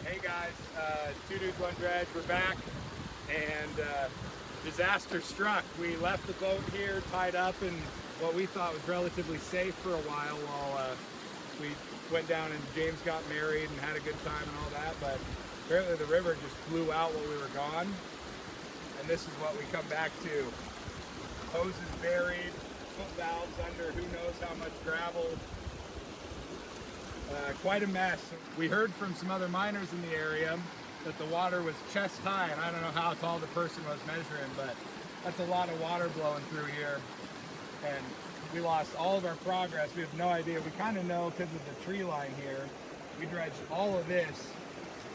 Hey guys, Two Dudes, One Dredge, we're back, and disaster struck. We left the boat here tied up in what we thought was relatively safe for a while we went down and James got married and had a good time and all that, but apparently the river just blew out while we were gone, and this is what we come back to. Hoses buried, foot valves under who knows how much gravel. Quite a mess. We heard from some other miners in the area that the water was chest high, and I don't know how tall the person was measuring, but that's a lot of water blowing through here. And we lost all of our progress. We have no idea. We kind of know because of the tree line here. We dredged all of this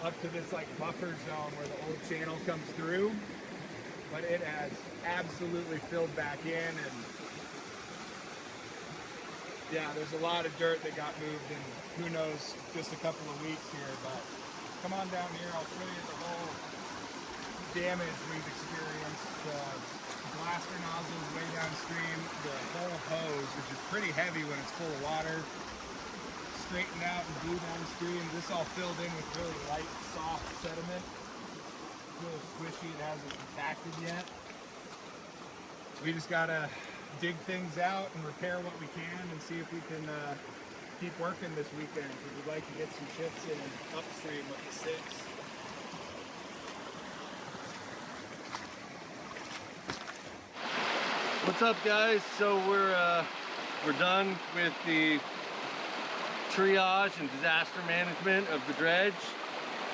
up to this like buffer zone where the old channel comes through, but it has absolutely filled back in, and yeah, there's a lot of dirt that got moved in, who knows, just a couple of weeks here. But come on down here, I'll show you the whole damage we've experienced. The blaster nozzle is way downstream. The whole hose, which is pretty heavy when it's full of water, straightened out and blew downstream. This all filled in with really light, soft sediment. It's really squishy, it hasn't compacted yet. We just gotta dig things out and repair what we can and see if we can keep working this weekend, because we'd like to get some shifts in upstream with the 6. What's up, guys? So we're done with the triage and disaster management of the dredge.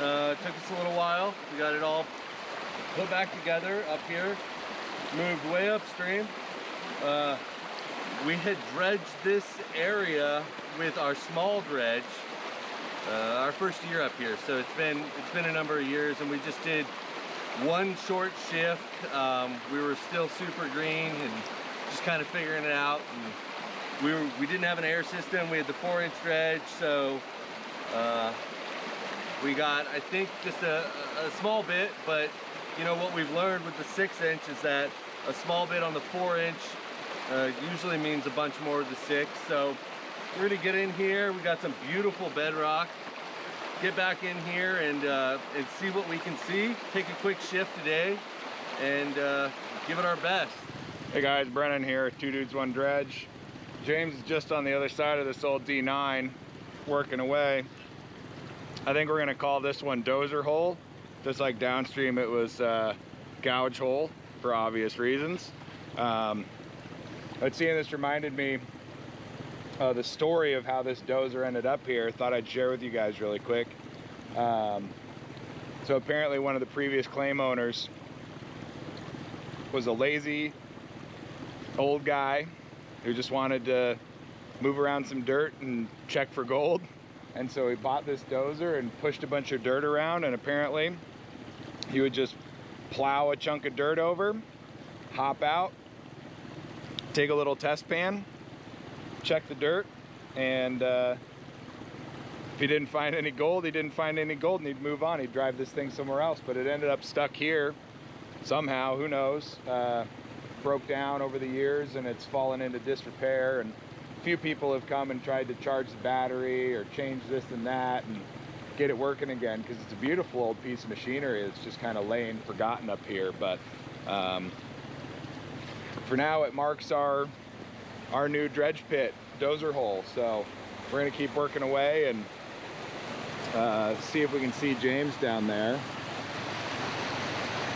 It took us a little while. We got it all put back together up here, moved way upstream. We had dredged this area with our small dredge our first year up here, so it's been a number of years, and we just did one short shift. We were still super green and just kind of figuring it out, and we didn't have an air system. We had the 4-inch dredge, so we got, I think, just a small bit, but you know what we've learned with the 6-inch is that a small bit on the 4-inch usually means a bunch more of the 6. So we're gonna get in here. We got some beautiful bedrock. Get back in here and see what we can see. Take a quick shift today and give it our best. Hey guys, Brennan here, Two Dudes, One Dredge. James is just on the other side of this old D9 working away. I think we're gonna call this one dozer hole. Just like downstream it was gouge hole for obvious reasons. But seeing this reminded me of the story of how this dozer ended up here. Thought I'd share with you guys really quick. So apparently one of the previous claim owners was a lazy old guy who just wanted to move around some dirt and check for gold. And so he bought this dozer and pushed a bunch of dirt around, and apparently he would just plow a chunk of dirt over, hop out, take a little test pan, check the dirt, and if he didn't find any gold, he didn't find any gold, and he'd move on. He'd drive this thing somewhere else, but it ended up stuck here somehow, who knows. Broke down over the years, and it's fallen into disrepair, and a few people have come and tried to charge the battery or change this and that and get it working again, because it's a beautiful old piece of machinery. It's just kind of laying forgotten up here, but for now it marks our new dredge pit dozer hole. So we're going to keep working away and see if we can see James down there.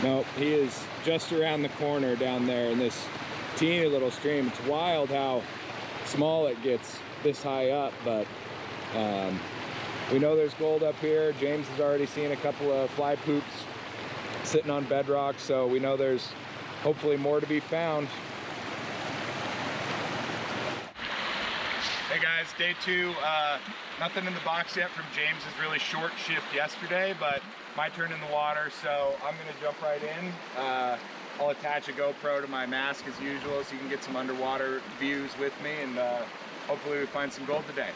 Nope, he is just around the corner down there in this teeny little stream. It's wild how small it gets this high up, but we know there's gold up here. James has already seen a couple of fly poops sitting on bedrock, so we know there's hopefully more to be found. Hey guys, day 2. Nothing in the box yet from James's really short shift yesterday, but my turn in the water, so I'm gonna jump right in. I'll attach a GoPro to my mask as usual so you can get some underwater views with me, and hopefully we find some gold today.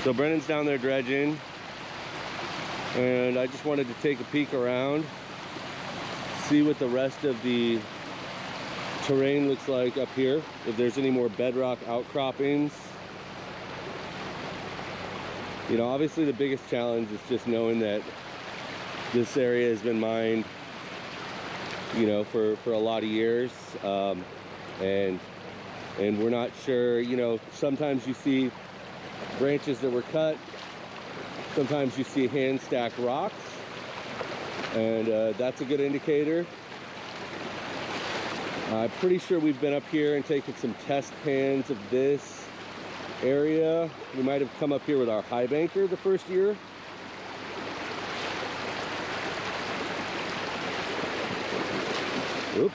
So Brennan's down there dredging, and I just wanted to take a peek around, see what the rest of the terrain looks like up here, if there's any more bedrock outcroppings. You know, obviously the biggest challenge is just knowing that this area has been mined, you know, for a lot of years, and we're not sure. You know, sometimes you see branches that were cut, sometimes you see hand stacked rocks, and that's a good indicator. I'm pretty sure we've been up here and taken some test pans of this area. We might have come up here with our high banker the first year. Oop.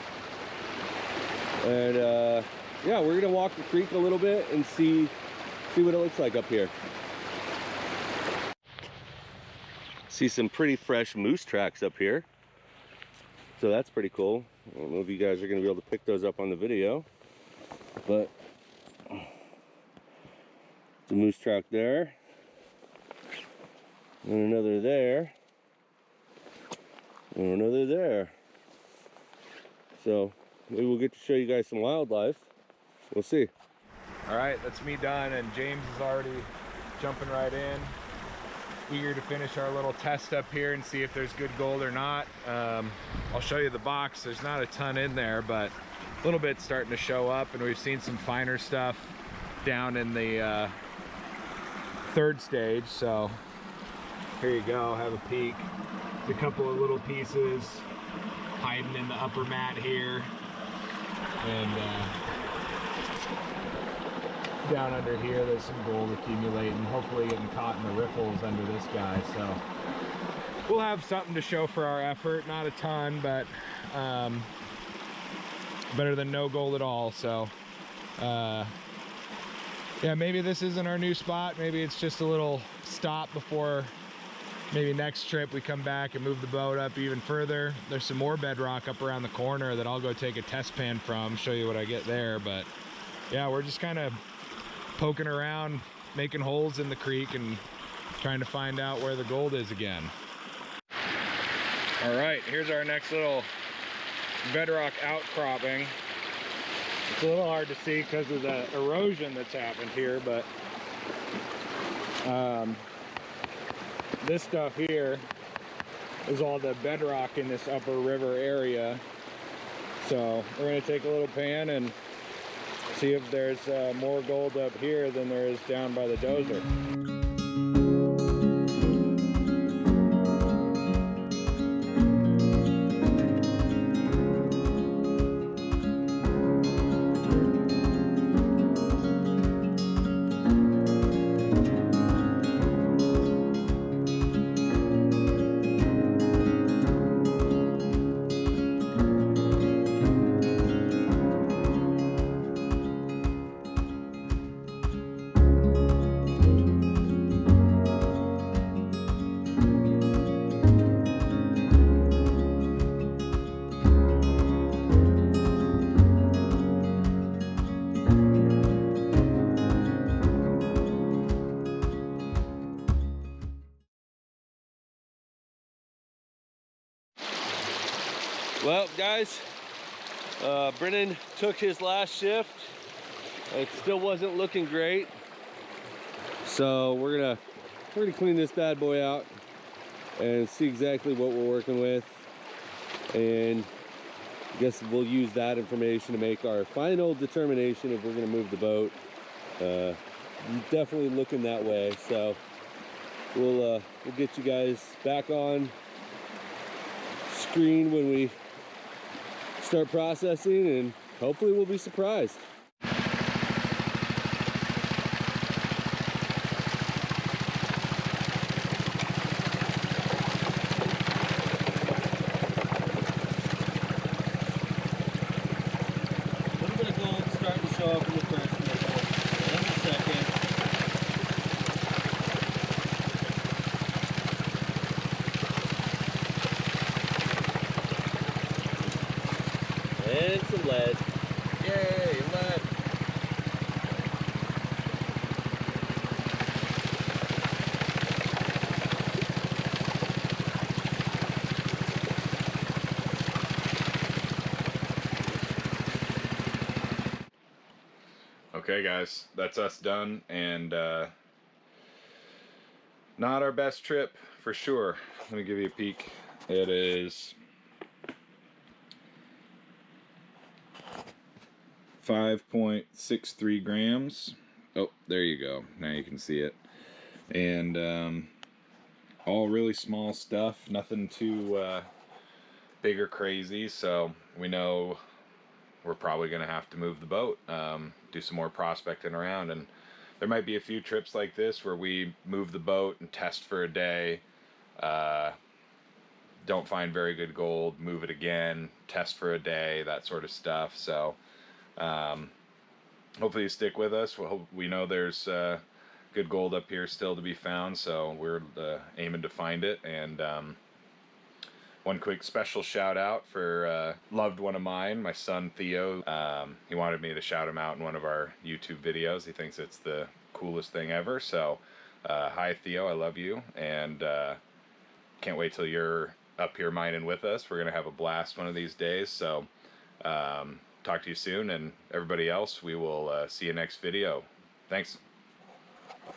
And yeah, we're gonna walk the creek a little bit and see what it looks like up here. See some pretty fresh moose tracks up here, so that's pretty cool. I don't know if you guys are gonna be able to pick those up on the video, but the moose track there, and another there, and another there. So maybe we'll get to show you guys some wildlife. We'll see. All right, that's me done, and James is already jumping right in, eager to finish our little test up here and see if there's good gold or not. I'll show you the box. There's not a ton in there, but a little bit's starting to show up, and we've seen some finer stuff down in the third stage. So here you go, have a peek. There's a couple of little pieces hiding in the upper mat here, and down under here there's some gold accumulating, hopefully getting caught in the riffles under this guy. So we'll have something to show for our effort. Not a ton, but better than no gold at all. So yeah, maybe this isn't our new spot. Maybe it's just a little stop before maybe next trip we come back and move the boat up even further. There's some more bedrock up around the corner that I'll go take a test pan from, show you what I get there. But yeah, we're just kind of poking around, making holes in the creek and trying to find out where the gold is again. All right, here's our next little bedrock outcropping. It's a little hard to see because of the erosion that's happened here, but this stuff here is all the bedrock in this upper river area. So we're going to take a little pan and see if there's more gold up here than there is down by the dozer. Well, guys, Brennan took his last shift. It still wasn't looking great, so we're gonna clean this bad boy out and see exactly what we're working with, and I guess we'll use that information to make our final determination if we're gonna move the boat. Definitely looking that way, so we'll get you guys back on screen when we start processing, and hopefully we'll be surprised. A little bit of gold starting to show up in the first nipple, and the second. And some lead. Yay, lead. guys, that's us done, and not our best trip for sure. Let me give you a peek. It is 5.63 grams. Oh, there you go. Now you can see it. And all really small stuff, nothing too big or crazy. So we know we're probably going to have to move the boat, do some more prospecting around, and there might be a few trips like this where we move the boat and test for a day, don't find very good gold, move it again, test for a day, that sort of stuff. So hopefully you stick with us. We know there's good gold up here still to be found, so we're aiming to find it. And one quick special shout out for a loved one of mine, my son Theo. He wanted me to shout him out in one of our YouTube videos. He thinks it's the coolest thing ever. So hi Theo, I love you, and can't wait till you're up here mining with us. We're gonna have a blast one of these days. So talk to you soon, and everybody else, we will see you next video. Thanks.